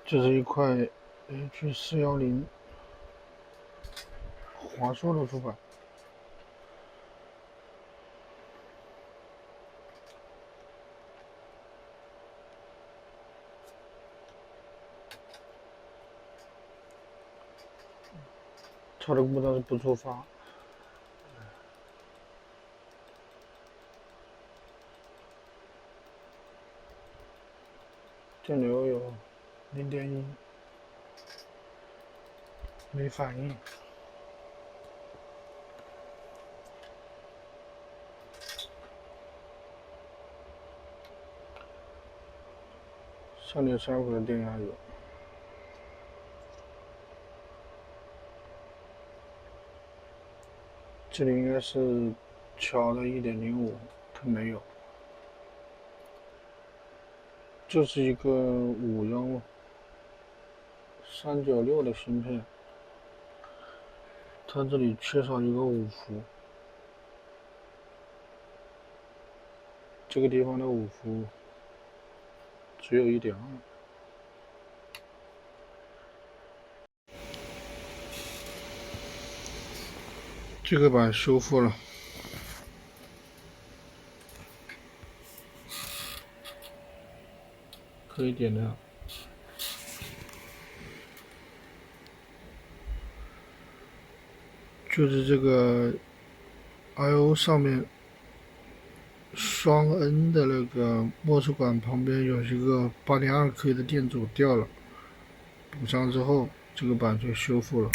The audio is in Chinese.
这是一块 H410华硕的主板，它的故障是不触发。电流有0.1，没反应。3.35的电压有。这里应该是调的1.05，它没有。就是一个51396的芯片，它这里缺少一个5伏，这个地方的5伏只有1.2。这个板修复了，可以点亮。就是这个 I/O 上面双 N 的那个墨水管旁边有一个8.2K 的电阻掉了，补上之后这个板就修复了。